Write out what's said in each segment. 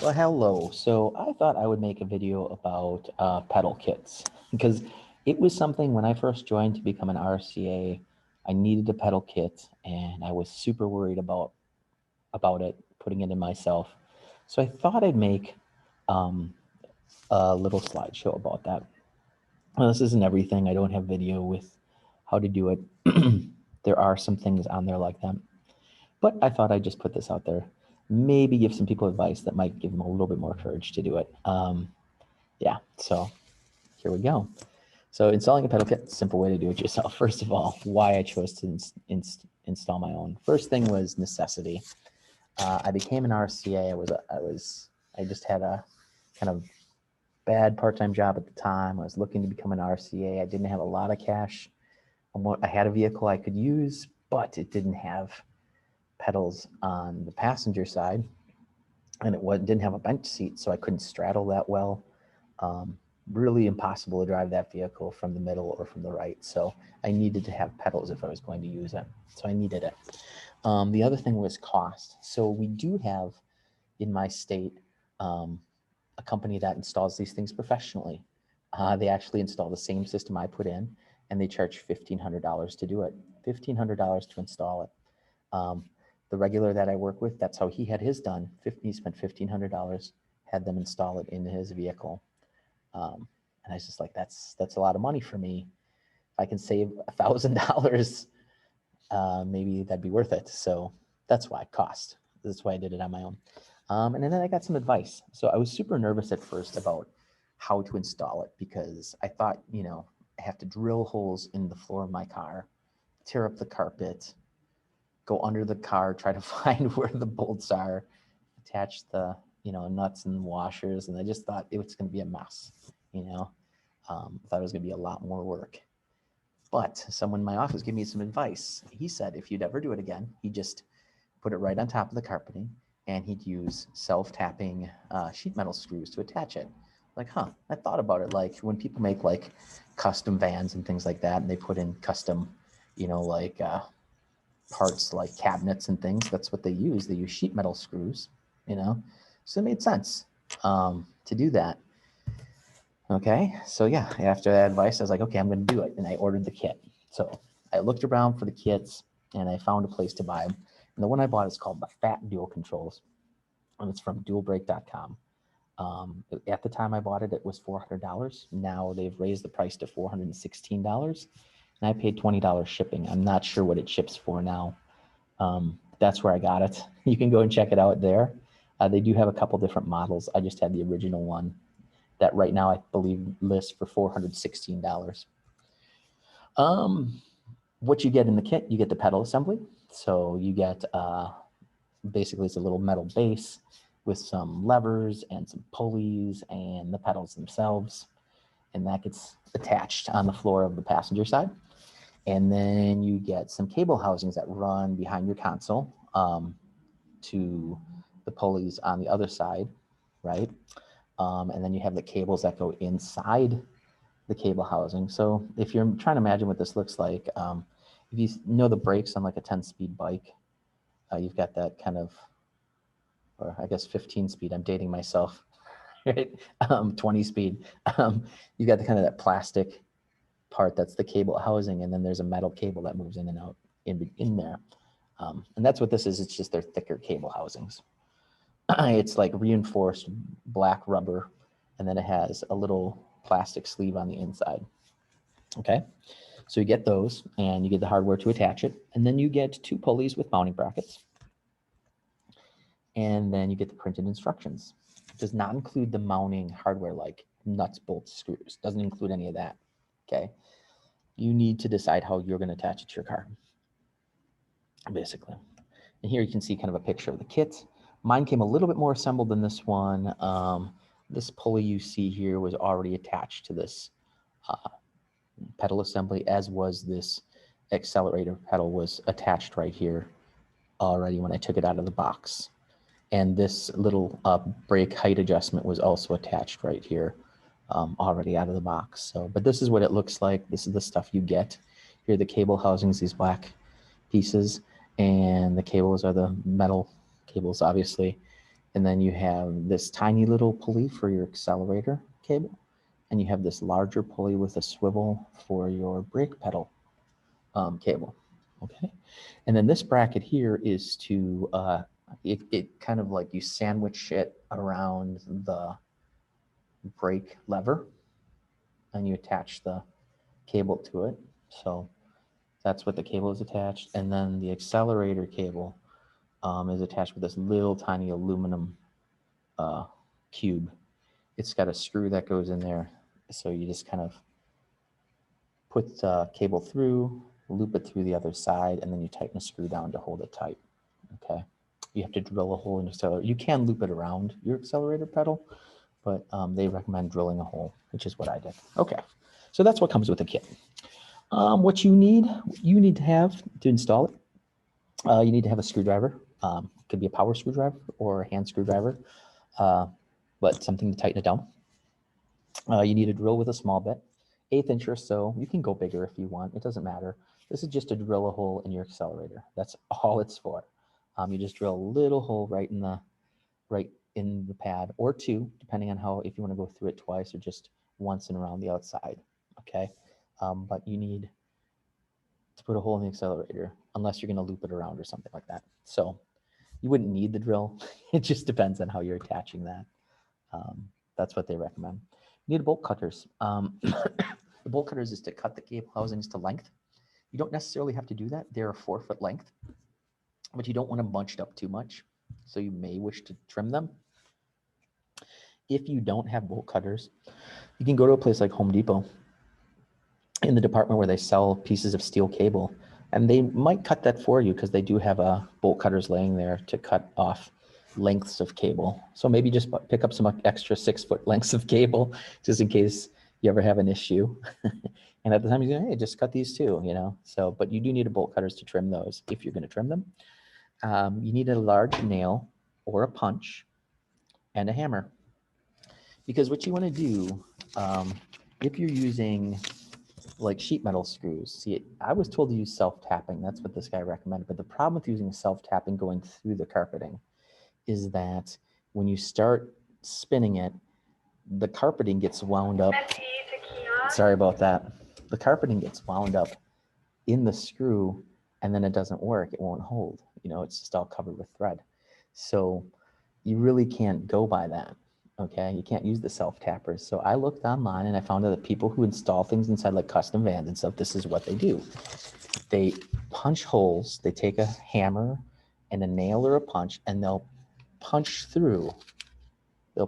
Well, hello. So I thought I would make a video about pedal kits because it was something when I first joined to become an RCA, I needed a pedal kit and I was super worried about it, putting it in myself. So I thought I'd make um, a little slideshow about that. Well, this isn't everything. I don't have video with how to do it. There are some things on there like that. But I thought I'd just put this out there, maybe give some people advice that might give them a little bit more courage to do it. Yeah, so here we go. So installing a pedal kit, simple way to do it yourself. First of all, why I chose to install my own. First thing was necessity. I became an RCA. I just had a kind of bad part-time job at the time. I was looking to become an RCA. I didn't have a lot of cash. I had a vehicle I could use, but it didn't have pedals on the passenger side, and didn't have a bench seat, so I couldn't straddle that well. Really impossible to drive that vehicle from the middle or from the right. So I needed to have pedals if I was going to use it. So I needed it. The other thing was cost. So we do have in my state a company that installs these things professionally. They actually install the same system I put in, and they charge $1,500 to do it. $1,500 to install it. The regular that I work with, that's how he had his done. He spent $1,500, had them install it in his vehicle. And I was just like, that's a lot of money for me. If I can save $1,000, maybe that'd be worth it. So that's why cost. That's why I did it on my own. And then I got some advice. So I was super nervous at first about how to install it because I thought, I have to drill holes in the floor of my car, tear up the carpet, go under the car, try to find where the bolts are, attach the nuts and washers, and I just thought it was going to be a mess. Thought it was going to be a lot more work. But someone in my office gave me some advice. He said if you'd ever do it again, he'd just put it right on top of the carpeting, and he'd use self-tapping sheet metal screws to attach it. Like, I thought about it. Like when people make like custom vans and things like that, and they put in custom, parts like cabinets and things, that's what they use. They use sheet metal screws, so it made sense to do that. Okay, so yeah, after that advice, I was like, okay, I'm going to do it, and I ordered the kit. So I looked around for the kits, and I found a place to buy them. And the one I bought is called the Fat Dual Controls, and it's from dualbrake.com. At the time I bought it, it was $400. Now they've raised the price to $416, and I paid $20 shipping. I'm not sure what it ships for now. That's where I got it. You can go and check it out there. They do have a couple different models. I just had the original one that right now I believe lists for $416. What you get in the kit, you get the pedal assembly. So you get basically it's a little metal base with some levers and some pulleys and the pedals themselves, and that gets attached on the floor of the passenger side. And then you get some cable housings that run behind your console to the pulleys on the other side, right? And then you have the cables that go inside the cable housing. So if you're trying to imagine what this looks like, if you know the brakes on like a 10-speed bike, you've got that kind of, or I guess 15 speed, I'm dating myself, right? 20 speed. You've got the kind of that plastic part that's the cable housing, and then there's a metal cable that moves in and out in there. And that's what this is. It's just their thicker cable housings. It's like reinforced black rubber, and then it has a little plastic sleeve on the inside. Okay, so you get those, and you get the hardware to attach it, and then you get 2 pulleys with mounting brackets, and then you get the printed instructions. It does not include the mounting hardware like nuts, bolts, screws. Doesn't include any of that. Okay, you need to decide how you're going to attach it to your car, basically. And here you can see kind of a picture of the kit. Mine came a little bit more assembled than this one. This pulley you see here was already attached to this pedal assembly, as was this accelerator pedal was attached right here already when I took it out of the box. And this little brake height adjustment was also attached right here already out of the box. So, but this is what it looks like. This is the stuff you get. Here are the cable housings, these black pieces, and the cables are the metal cables, obviously. And then you have this tiny little pulley for your accelerator cable. And you have this larger pulley with a swivel for your brake pedal cable. Okay. And then this bracket here is to, it kind of like you sandwich it around the brake lever and you attach the cable to it. So that's what the cable is attached. And then the accelerator cable is attached with this little tiny aluminum cube. It's got a screw that goes in there. So you just kind of put the cable through, loop it through the other side, and then you tighten a screw down to hold it tight. Okay. You have to drill a hole in your accelerator. You can loop it around your accelerator pedal, but they recommend drilling a hole, which is what I did. Okay. So that's what comes with the kit. What you need to have to install it, you need to have a screwdriver. It could be a power screwdriver or a hand screwdriver, but something to tighten it down. You need a drill with a small bit, 1/8 inch or so. You can go bigger if you want. It doesn't matter. This is just to drill a hole in your accelerator. That's all it's for. You just drill a little hole right in the pad, or two, depending on how, if you want to go through it twice or just once and around the outside. Okay, but you need to put a hole in the accelerator unless you're going to loop it around or something like that. So you wouldn't need the drill. It just depends on how you're attaching that. That's what they recommend. You need bolt cutters. The bolt cutters is to cut the cable housings to length. You don't necessarily have to do that. They're a 4-foot length, but you don't want them bunched up too much. So you may wish to trim them. If you don't have bolt cutters, you can go to a place like Home Depot in the department where they sell pieces of steel cable, and they might cut that for you because they do have bolt cutters laying there to cut off lengths of cable. So maybe just pick up some extra 6-foot lengths of cable just in case you ever have an issue. And at the time you go, hey, just cut these too, you know. So, but you do need a bolt cutters to trim those if you're going to trim them. You need a large nail or a punch and a hammer. Because what you want to do, if you're using like sheet metal screws, see, I was told to use self-tapping. That's what this guy recommended. But the problem with using self-tapping going through the carpeting is that when you start spinning it, the carpeting gets wound up. Sorry about that. The carpeting gets wound up in the screw, and then it doesn't work. It won't hold. You know, it's just all covered with thread. So you really can't go by that. Okay, you can't use the self-tappers. So I looked online and I found out that people who install things inside like custom vans and stuff, this is what they do. They punch holes, they take a hammer and a nail or a punch, and they'll punch through the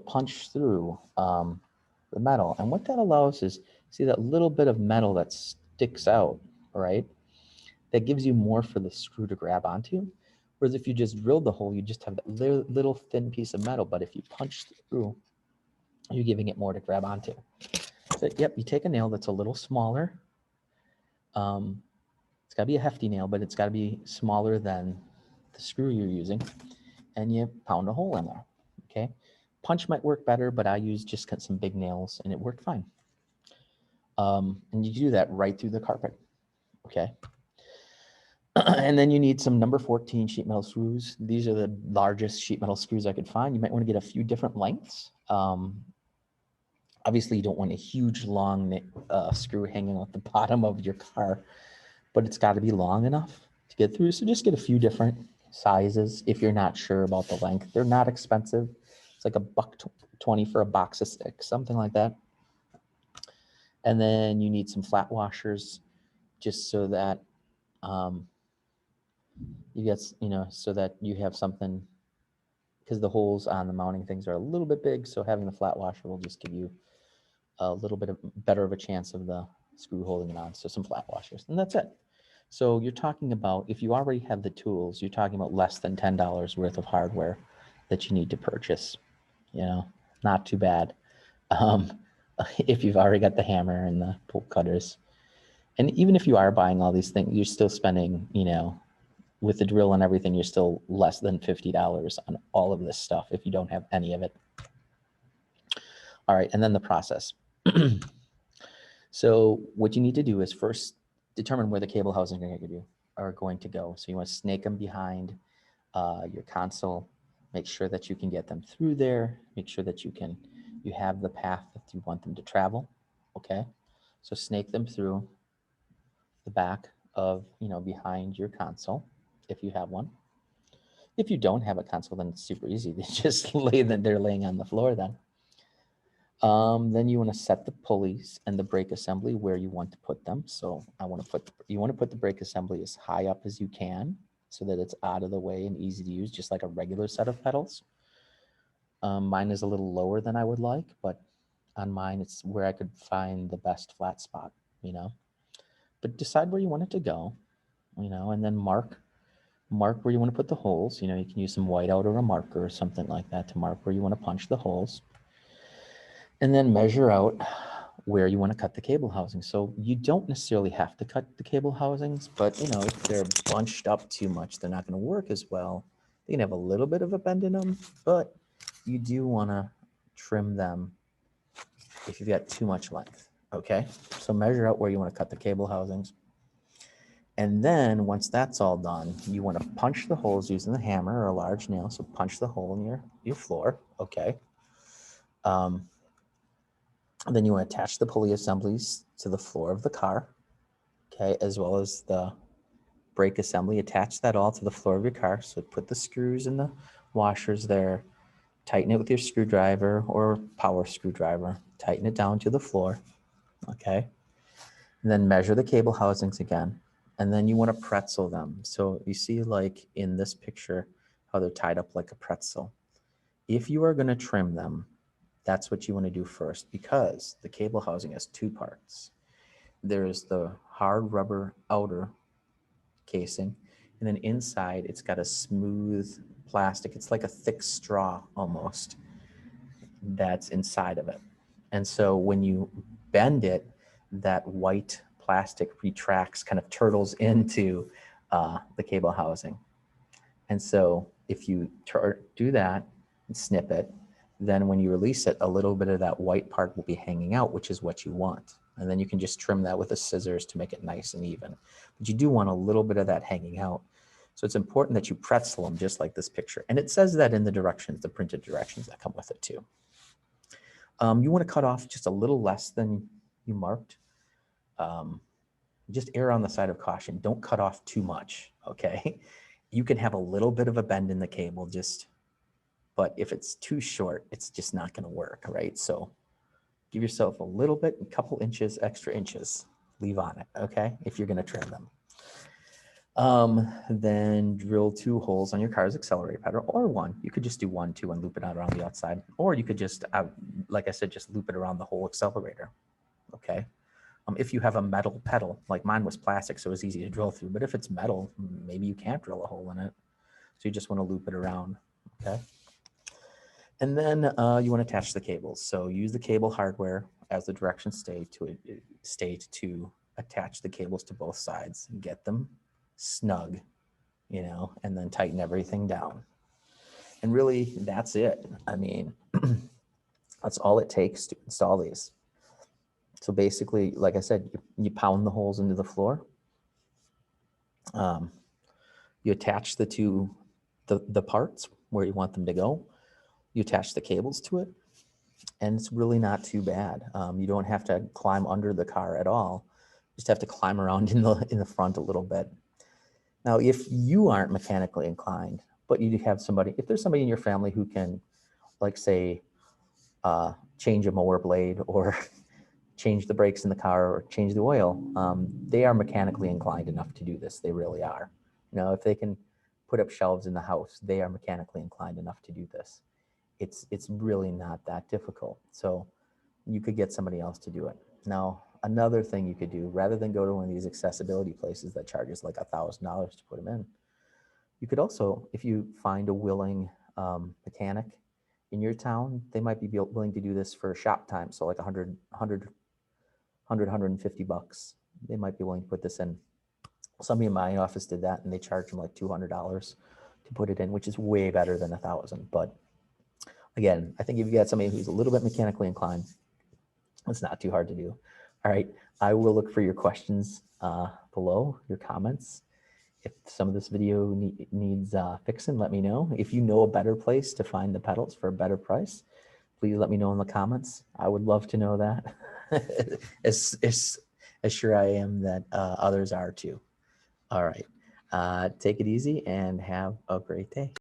metal. And what that allows is, see that little bit of metal that sticks out, right? That gives you more for the screw to grab onto. Whereas if you just drilled the hole, you just have that little thin piece of metal. But if you punch through, you're giving it more to grab onto. So yep, you take a nail that's a little smaller. It's got to be a hefty nail, but it's got to be smaller than the screw you're using. And you pound a hole in there, okay? Punch might work better, but I used just some big nails and it worked fine. And you do that right through the carpet, okay? And then you need some number 14 sheet metal screws. These are the largest sheet metal screws I could find. You might want to get a few different lengths. Obviously, you don't want a huge, long screw hanging off the bottom of your car, but it's got to be long enough to get through. So just get a few different sizes if you're not sure about the length. They're not expensive. It's like $1.20 for a box of 6, something like that. And then you need some flat washers just so that so that you have something, because the holes on the mounting things are a little bit big. So having the flat washer will just give you a little bit better of a chance of the screw holding it on. So some flat washers, and that's it. So you're talking about, if you already have the tools, you're talking about less than $10 worth of hardware that you need to purchase. You know, not too bad. If you've already got the hammer and the bolt cutters. And even if you are buying all these things, you're still spending, you know, with the drill and everything, you're still less than $50 on all of this stuff if you don't have any of it. All right, and then the process. So what you need to do is first determine where the cable housings are going to go. So you want to snake them behind your console Make sure that you can get them through there. Make sure that you have the path that you want them to travel. Okay. So snake them through the back of, behind your console, if you have one. If you don't have a console, then it's super easy. They just they're laying on the floor then. Then you want to set the pulleys and the brake assembly where you want to put them. So you want to put the brake assembly as high up as you can so that it's out of the way and easy to use, just like a regular set of pedals. Mine is a little lower than I would like, but on mine, it's where I could find the best flat spot, But decide where you want it to go, and then mark where you want to put the holes. You can use some whiteout or a marker or something like that to mark where you want to punch the holes. And then measure out where you want to cut the cable housing. So you don't necessarily have to cut the cable housings, but if they're bunched up too much, they're not going to work as well. They can have a little bit of a bend in them, but you do want to trim them if you've got too much length. Okay, so measure out where you want to cut the cable housings. And then once that's all done, you want to punch the holes using the hammer or a large nail. So punch the hole in your floor. Okay. Then you want to attach the pulley assemblies to the floor of the car. Okay, as well as the brake assembly. Attach that all to the floor of your car. So put the screws and the washers there. Tighten it with your screwdriver or power screwdriver. Tighten it down to the floor. Okay. And then measure the cable housings again. And then you want to pretzel them. So you see, like in this picture, how they're tied up like a pretzel. If you are going to trim them, that's what you want to do first, because the cable housing has two parts. There's the hard rubber outer casing, and then inside it's got a smooth plastic. It's like a thick straw almost that's inside of it. And so when you bend it, that white plastic retracts, kind of turtles into the cable housing. And so if you do that and snip it, then when you release it, a little bit of that white part will be hanging out, which is what you want. And then you can just trim that with the scissors to make it nice and even. But you do want a little bit of that hanging out. So it's important that you pretzel them just like this picture. And it says that in the directions, the printed directions that come with it too. You want to cut off just a little less than you marked. Just err on the side of caution. Don't cut off too much, okay? You can have a little bit of a bend in the cable, but if it's too short, it's just not going to work, right? So give yourself a little bit, a couple inches, extra inches, leave on it, okay? If you're going to trim them. Then drill 2 holes on your car's accelerator pedal, or 1. You could just do 1, 2, and loop it out around the outside. Or you could just, like I said, just loop it around the whole accelerator, okay? If you have a metal pedal, like mine was plastic, so it was easy to drill through. But if it's metal, maybe you can't drill a hole in it. So you just want to loop it around, okay? And then you want to attach the cables. So use the cable hardware as the directions state to attach the cables to both sides. Get them snug, and then tighten everything down. And really, that's it. I mean, that's all it takes to install these. So basically, like I said, you pound the holes into the floor. You attach the parts where you want them to go. You attach the cables to it, and it's really not too bad. You don't have to climb under the car at all. You just have to climb around in the front a little bit. Now, if you aren't mechanically inclined, but you have if there's somebody in your family who can, like say, change a mower blade or change the brakes in the car or change the oil, they are mechanically inclined enough to do this. They really are. If they can put up shelves in the house, they are mechanically inclined enough to do this. It's really not that difficult. So you could get somebody else to do it. Now, another thing you could do, rather than go to one of these accessibility places that charges like $1,000 to put them in, you could also, if you find a willing mechanic in your town, they might be willing to do this for shop time. So like $150. They might be willing to put this in. Somebody in my office did that, and they charged them like $200 to put it in, which is way better than $1,000. But again, I think if you got somebody who's a little bit mechanically inclined, it's not too hard to do. All right, I will look for your questions below, your comments. if some of this video needs fixing, let me know. If you know a better place to find the pedals for a better price, please let me know in the comments. I would love to know that. as sure I am that others are too. All right. Take it easy and have a great day.